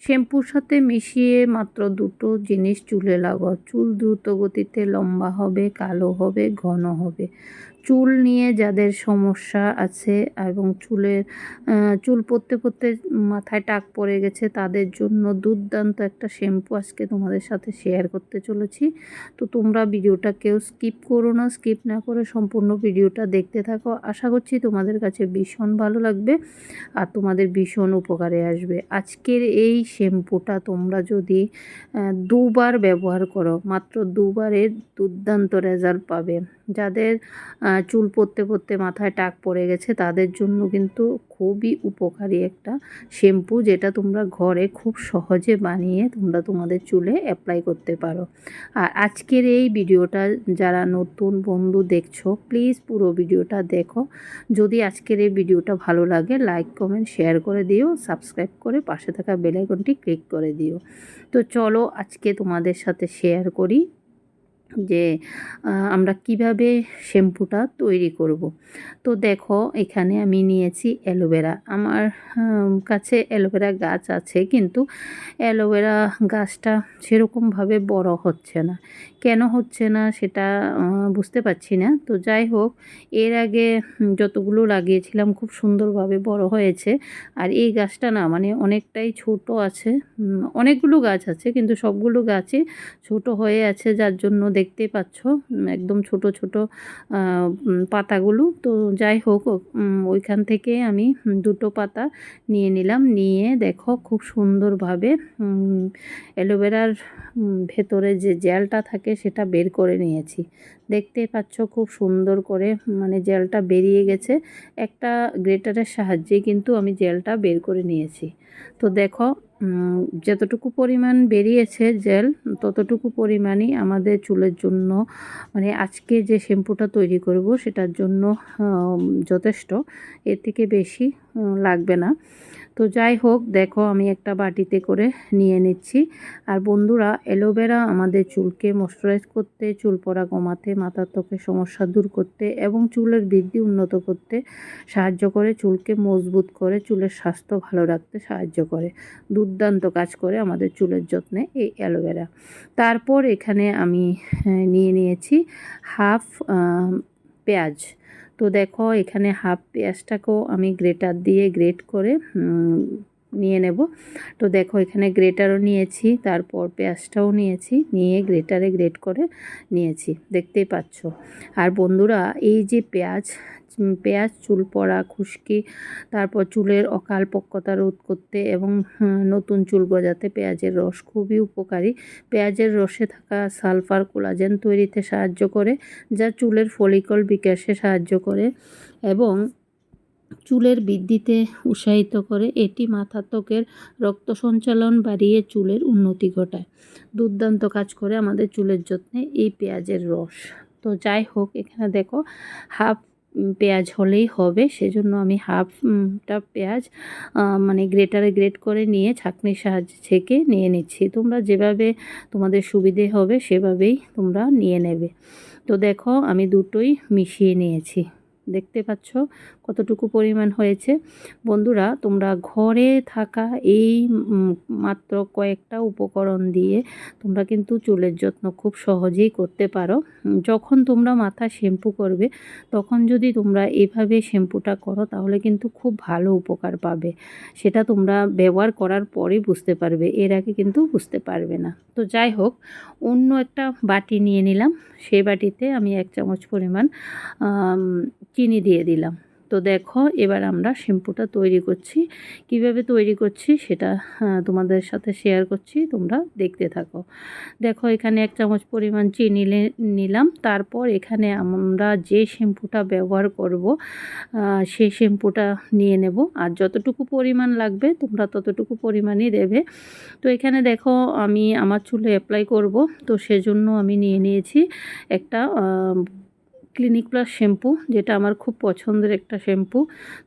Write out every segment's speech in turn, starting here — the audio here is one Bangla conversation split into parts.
শ্যাম্পুর সাথে মিশিয়ে মাত্র দুটো জিনিস চুলে লাগাও, চুল দ্রুত গতিতে লম্বা হবে, কালো হবে, ঘন হবে। চুল নিয়ে যাদের সমস্যা আছে এবং চুল পড়তে পড়তে মাথায় টাক পড়ে গেছে তাদের জন্য দুর্দান্ত একটা শ্যাম্পু আজকে তোমাদের সাথে শেয়ার করতে চলেছি। তো তোমরা ভিডিওটা কেউ স্কিপ করো না, স্কিপ না করে সম্পূর্ণ ভিডিওটা দেখতে থাকো। আশা করছি তোমাদের কাছে ভীষণ ভালো লাগবে আর তোমাদের ভীষণ উপকারে আসবে। আজকের এই শ্যাম্পুটা তোমরা যদি দুবার ব্যবহার করো, মাত্র দুবারের দুর্দান্ত রেজাল্ট পাবে। যাদের চুল পড়তে পড়তে মাথায় টাক পড়ে গেছে তাদের জন্য কিন্তু খুবই উপকারী একটা শ্যাম্পু, যেটা তোমরা ঘরে খুব সহজে বানিয়ে তোমরা তোমাদের চুলে অ্যাপ্লাই করতে পারো। আর আজকের এই ভিডিওটা যারা নতুন বন্ধু দেখছো প্লিজ পুরো ভিডিওটা দেখো। যদি আজকের এই ভিডিওটা ভালো লাগে লাইক কমেন্ট শেয়ার করে দিও, সাবস্ক্রাইব করে পাশে থাকা বেল আইকনটি ক্লিক করে দিও। তো চলো আজকে তোমাদের সাথে শেয়ার করি যে আমরা কিভাবে শ্যাম্পুটা তৈরি করব। তো দেখো এখানে আমি নিয়েছি অ্যালোভেরা। আমার কাছে অ্যালোভেরা গাছ আছে, কিন্তু অ্যালোভেরা গাছটা সেরকমভাবে বড় হচ্ছে না। কেন হচ্ছে না সেটা বুঝতে পারছি না। তো যাই হোক, এর আগে যতগুলো লাগিয়েছিলাম খুব সুন্দরভাবে বড় হয়েছে। আর এই গাছটা না মানে অনেকটাই ছোট আছে। অনেকগুলো গাছ আছে কিন্তু সবগুলো গাছই ছোট হয়ে আছে, যার জন্য দেখতেই পাচ্ছ একদম ছোট ছোট পাতাগুলো। তো যাই হোক, ওইখান থেকে আমি দুটো পাতা নিয়ে নিলাম, নিয়ে দেখো খুব সুন্দরভাবে অ্যালোভেরার ভেতরে যে জেলটা থাকে সেটা বের করে নিয়েছি। দেখতেই পাচ্ছ খুব সুন্দর করে মানে জেলটা বেরিয়ে গেছে। একটা গ্রেটারের সাহায্যে কিন্তু আমি জেলটা বের করে নিয়েছি। তো দেখো যতটুকু পরিমাণ বেরিয়েছে জেল, ততটুকু পরিমাণই আমাদের চুলের জন্য মানে আজকে যে শ্যাম্পুটা তৈরি করব সেটার জন্য যথেষ্ট, এর থেকে বেশি লাগবে না। তো যাই হোক, দেখো আমি একটা বাটিতে করে নিয়ে নিচ্ছি। আর বন্ধুরা, অ্যালোভেরা আমাদের চুলকে ময়শ্চারাইজ করতে, চুল পড়া কমাতে, মাথার ত্বকের সমস্যা দূর করতে এবং চুলের বৃদ্ধি উন্নত করতে সাহায্য করে, চুলকে মজবুত করে, চুলের স্বাস্থ্য ভালো রাখতে সাহায্য করে। দুর্দান্ত কাজ করে আমাদের চুলের যত্নে এই অ্যালোভেরা। তারপর এখানে আমি নিয়ে নিয়েছি হাফ পেঁয়াজ। তো দেখো এখানে হাফ পেঁয়াজটাকেও আমি গ্রেটার দিয়ে গ্রেট করে নিয়ে নেব। তো দেখো এখানে গ্রেটারও নিয়েছি, তারপর পেঁয়াজটাও নিয়েছি, নিয়ে গ্রেটারে গ্রেট করে নিয়েছি, দেখতেই পাচ্ছ। আর বন্ধুরা, এই যে পেঁয়াজ চুল পড়া, খুশকি, তারপর চুলের অকাল পক্কতা রোধ করতে এবং নতুন চুল গজাতে পেঁয়াজের রস খুবই উপকারী। পেঁয়াজের রসে থাকা সালফার কোলাজেন তৈরিতে সাহায্য করে, যা চুলের ফলিকল বিকাশে সাহায্য করে এবং চুলের বৃদ্ধিতে উৎসাহিত করে। এটি মাথার ত্বকের রক্ত সঞ্চালন বাড়িয়ে চুলের উন্নতি ঘটায়। দুর্দান্ত কাজ করে আমাদের চুলের যত্নে এই পেঁয়াজের রস। তো যাই হোক, এখানে দেখো হাফ পেঁয়াজ হলেই হবে, সেজন্য আমি হাফটা পেঁয়াজ মানে গ্রেটারে গ্রেট করে নিয়ে ছাঁকনির সাহায্যে ছেঁকে নিয়ে নিচ্ছি। তোমরা যেভাবে তোমাদের সুবিধে হবে সেভাবেই তোমরা নিয়ে নেবে। তো দেখো আমি দুটোই মিশিয়ে নিয়েছি, দেখতে পাচ্ছ কতটুকু পরিমাণ হয়েছে। বন্ধুরা, তোমরা ঘরে থাকা এই মাত্র কয়েকটা উপকরণ দিয়ে তোমরা কিন্তু চুলের যত্ন খুব সহজেই করতে পারো। যখন তোমরা মাথা শ্যাম্পু করবে তখন যদি তোমরা এভাবে শ্যাম্পুটা করো তাহলে কিন্তু খুব ভালো উপকার পাবে। সেটা তোমরা ব্যবহার করার পরেই বুঝতে পারবে, এর আগে কিন্তু বুঝতে পারবে না। তো যাই হোক, অন্য একটা বাটি নিয়ে নিলাম, সেই বাটিতে আমি 1 চামচ পরিমাণ চিনি দিয়ে দিলাম। তো দেখো এবার আমরা শ্যাম্পুটা তৈরি করছি। কিভাবে তৈরি করছি সেটা তোমাদের সাথে শেয়ার করছি, তোমরা দেখতে থাকো। দেখো এখানে 1 চামচ পরিমাণ চিনি নিলাম। তারপর এখানে আমরা যে শ্যাম্পুটা ব্যবহার করব সেই শ্যাম্পুটা নিয়ে নেব, আর যতটুকু পরিমাণ লাগবে তোমরা ততটুকু পরিমাণই দেবে। তো এখানে দেখো আমি আমার চুলে অ্যাপ্লাই করব, তো সেজন্য আমি নিয়ে নিয়েছি একটা ক্লিনিক প্লাস শ্যাম্পু, যেটা আমার খুব পছন্দের একটা শ্যাম্পু।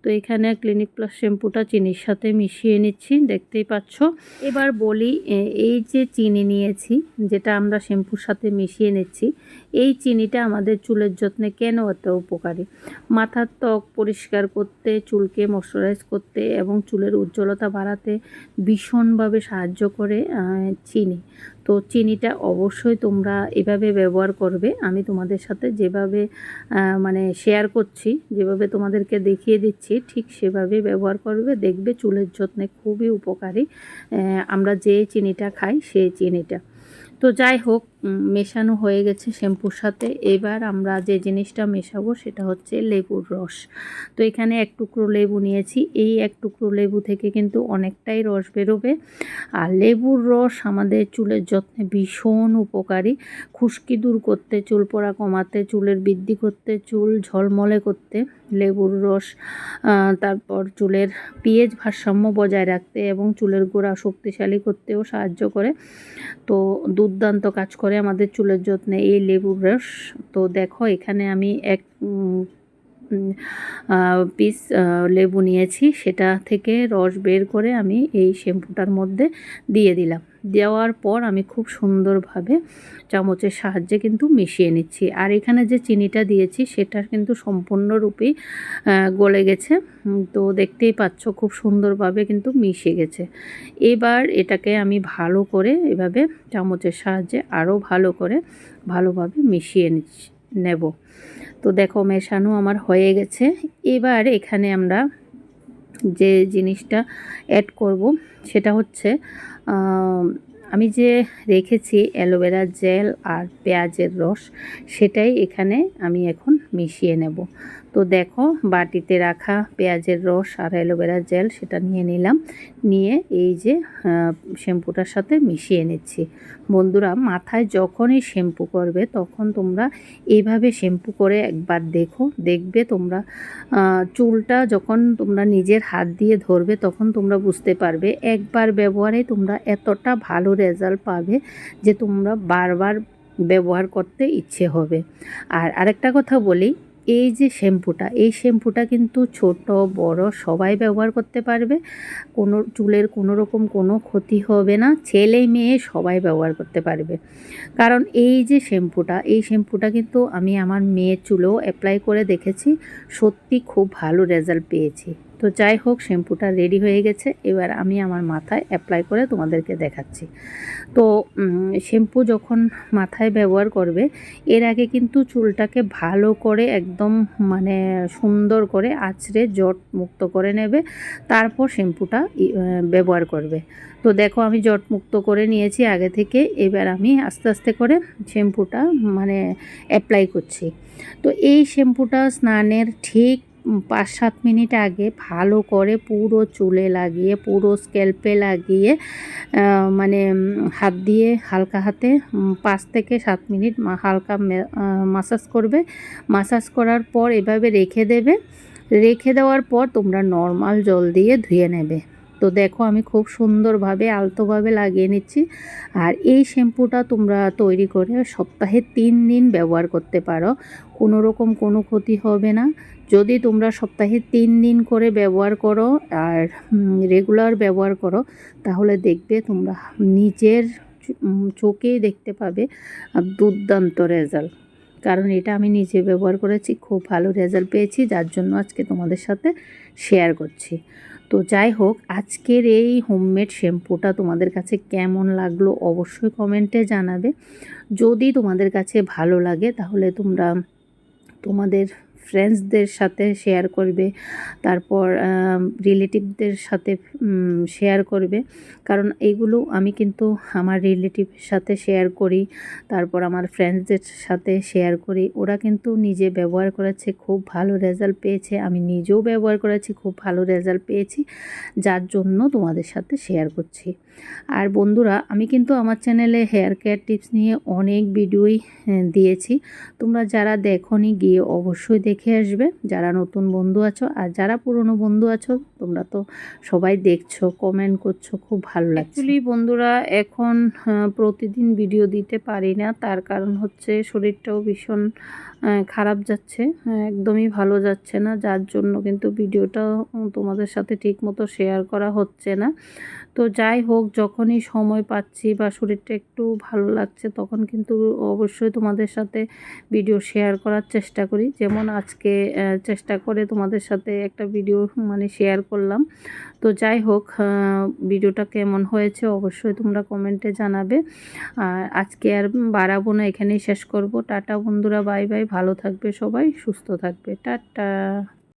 তো এখানে ক্লিনিক প্লাস শ্যাম্পুটা চিনির সাথে মিশিয়ে নিচ্ছি, দেখতেই পাচ্ছ। এবার বলি, এই যে চিনি নিয়েছি, যেটা আমরা শ্যাম্পুর সাথে মিশিয়ে নিচ্ছি, এই চিনিটা আমাদের চুলের যত্নে কেন এত উপকারী? মাথার ত্বক পরিষ্কার করতে, চুলকে ময়শ্চারাইজ করতে এবং চুলের উজ্জ্বলতা বাড়াতে ভীষণভাবে সাহায্য করে চিনি। তো চিনিটা অবশ্যই তোমরা এভাবে ব্যবহার করবে। আমি তোমাদের সাথে যেভাবে মানে শেয়ার করছি, যেভাবে তোমাদেরকে দেখিয়ে দিচ্ছি, ঠিক সেভাবে ব্যবহার করবে, দেখবে চুলের যত্নে খুবই উপকারী আমরা যে চিনিটা খাই সেই চিনিটা। তো যাই হোক, মেশানো হয়ে গেছে শ্যাম্পুর সাথে। এবার আমরা যে জিনিসটা মেশাবো সেটা হচ্ছে লেবুর রস। তো এখানে এক টুকরো লেবু নিয়েছি। এই এক টুকরো লেবু থেকে কিন্তু অনেকটাই রস বেরোবে। আর লেবুর রস আমাদের চুলের যত্নে ভীষণ উপকারী। খুশকি দূর করতে, চুল পড়া কমাতে, চুলের বৃদ্ধি করতে, চুল ঝলমলে করতে লেবুর রস, তারপর চুলের পিএইচ ভারসাম্য বজায় রাখতে এবং চুলের গোড়া শক্তিশালী করতেও সাহায্য করে। তো দুর্দান্ত কাজ করে আমাদের চুলের যত্নে এই লেবুর রস। তো দেখো, এখানে আমি এক পিস লেবু নিয়েছি, সেটা থেকে রস বের করে আমি এই শ্যাম্পুটার মধ্যে দিয়ে দিলাম। দেওয়ার পর আমি খুব সুন্দরভাবে চামচের সাহায্যে কিন্তু মিশিয়ে নিচ্ছি। আর এখানে যে চিনিটা দিয়েছি সেটা কিন্তু সম্পূর্ণরূপেই গলে গেছে। তো দেখতেই পাচ্ছ খুব সুন্দরভাবে কিন্তু মিশে গেছে। এবার এটাকে আমি ভালো করে এভাবে চামচের সাহায্যে আরও ভালোভাবে মিশিয়ে নেব। তো দেখো, মেশানো আমার হয়ে গেছে। এবার এখানে আমরা যে জিনিসটা অ্যাড করব সেটা হচ্ছে, আমি যে রেখেছি অ্যালোভেরা জেল আর পেঁয়াজের রস, সেটাই এখানে আমি এখন মিশিয়ে নেব। তো দেখো, বাটিতে রাখা পেঁয়াজের রস আর অ্যালোভেরা জেল সেটা নিয়ে নিলাম, নিয়ে এই যে শ্যাম্পুটার সাথে মিশিয়ে নিচ্ছি। বন্ধুরা, মাথায় যখনই শ্যাম্পু করবে তখন তোমরা এইভাবে শ্যাম্পু করে একবার দেখবে তোমরা চুলটা যখন তোমরা নিজের হাত দিয়ে ধরবে তখন তোমরা বুঝতে পারবে একবার ব্যবহারে তোমরা এতটা ভালো রেজাল্ট পাবে যে তোমরা বারবার ব্যবহার করতে ইচ্ছে হবে। আর আরেকটা কথা বলি, এই যে এই শ্যাম্পুটা কিন্তু ছোট বড় সবাই ব্যবহার করতে পারবে। চুলের কোনো রকম কোনো ক্ষতি হবে না, ছেলে মেয়ে সবাই ব্যবহার করতে পারবে। কারণ এই যে এই শ্যাম্পুটা কিন্তু আমি আমার মেয়ের চুলেও অ্যাপ্লাই করে দেখেছি, সত্যি খুব ভালো রেজাল্ট পেয়েছি। তো যাই হোক, শ্যাম্পুটা রেডি হয়ে গেছে। এবার আমি আমার মাথায় অ্যাপ্লাই করে তোমাদেরকে দেখাচ্ছি। তো শ্যাম্পু যখন মাথায় ব্যবহার করবে, এর আগে কিন্তু চুলটাকে ভালো করে একদম মানে সুন্দর করে আঁচড়ে জট মুক্ত করে নেবে, তারপর শ্যাম্পুটা ব্যবহার করবে। তো দেখো, আমি জট মুক্ত করে নিয়েছি আগে থেকে। এবার আমি আস্তে আস্তে করে শ্যাম্পুটা মানে অ্যাপ্লাই করছি। তো এই শ্যাম্পুটা স্নানের ঠিক 5-7 মিনিট আগে ভালো করে পুরো চুলে লাগিয়ে, পুরো স্ক্যাল্পে লাগিয়ে মানে হাত দিয়ে হালকা হাতে 5 থেকে 7 মিনিট হালকা মাসাজ করবে। মাসাজ করার পর এভাবে রেখে দেওয়ার পর তোমরা নর্মাল জল দিয়ে ধুয়ে নেবে। তো দেখো, আমি খুব সুন্দরভাবে আলতোভাবে লাগিয়ে নিচ্ছি। আর এই শ্যাম্পুটা তোমরা তৈরি করে সপ্তাহে 3 দিন ব্যবহার করতে পারো, কোনো রকম কোনো ক্ষতি হবে না। যদি তোমরা সপ্তাহে 3 দিন করে ব্যবহার করো আর রেগুলার ব্যবহার করো, তাহলে দেখবে তোমরা নিজের চোখেই দেখতে পাবে দুর্দান্ত রেজাল্ট। কারণ এটা আমি নিজে ব্যবহার করেছি, খুব ভালো রেজাল্ট পেয়েছি, যার জন্য আজকে তোমাদের সাথে শেয়ার করছি। তো যাই হোক, আজকের এই হোমমেড শ্যাম্পুটা তোমাদের কাছে কেমন লাগলো অবশ্যই কমেন্টে জানাবে। যদি তোমাদের কাছে ভালো লাগে তাহলে তোমরা তোমাদের ফ্রেন্ডসদের সাথে শেয়ার করবে, তারপর রিলেটিভদের সাথে শেয়ার করবে। কারণ এইগুলো আমি কিন্তু আমার রিলেটিভের সাথে শেয়ার করি, তারপর আমার ফ্রেন্ডসদের সাথে শেয়ার করি। ওরা কিন্তু নিজে ব্যবহার করেছে, খুব ভালো রেজাল্ট পেয়েছে। আমি নিজেও ব্যবহার করেছি, খুব ভালো রেজাল্ট পেয়েছি, যার জন্য তোমাদের সাথে শেয়ার করছি। আর বন্ধুরা, আমি কিন্তু আমার চ্যানেলে হেয়ার কেয়ার টিপস নিয়ে অনেক ভিডিওই দিয়েছি। তোমরা যারা দেখোনি, গিয়ে অবশ্যই দেখে দেখে আসবে যারা নতুন বন্ধু আছো, আর যারা পুরনো বন্ধু আছো তোমরা তো সবাই দেখছো, কমেন্ট করছো, খুব ভালো লাগছে। অ্যাকচুয়ালি বন্ধুরা এখন প্রতিদিন ভিডিও দিতে পারি না, তার কারণ হচ্ছে শরীরটাও ভীষণ খারাপ যাচ্ছে, একদমই ভালো যাচ্ছে না, যার জন্য কিন্তু ভিডিওটা তোমাদের সাথে ঠিকমতো শেয়ার করা হচ্ছে না। তো যাই হোক, যখনই সময় পাচ্ছি বা শরীরটা একটু ভালো লাগছে তখন কিন্তু অবশ্যই তোমাদের সাথে ভিডিও শেয়ার করার চেষ্টা করি। যেমন আজকে চেষ্টা করে তোমাদের সাথে একটা ভিডিও মানে শেয়ার করলাম। তো যাই হোক, ভিডিওটা কেমন হয়েছে অবশ্যই তোমরা কমেন্টে জানাবে। আর আজকে আর বাড়াবো না, এখানেই শেষ করব। টাটা বন্ধুরা, বাই বাই, ভালো থাকবে সবাই, সুস্থ থাকবে, টাটা।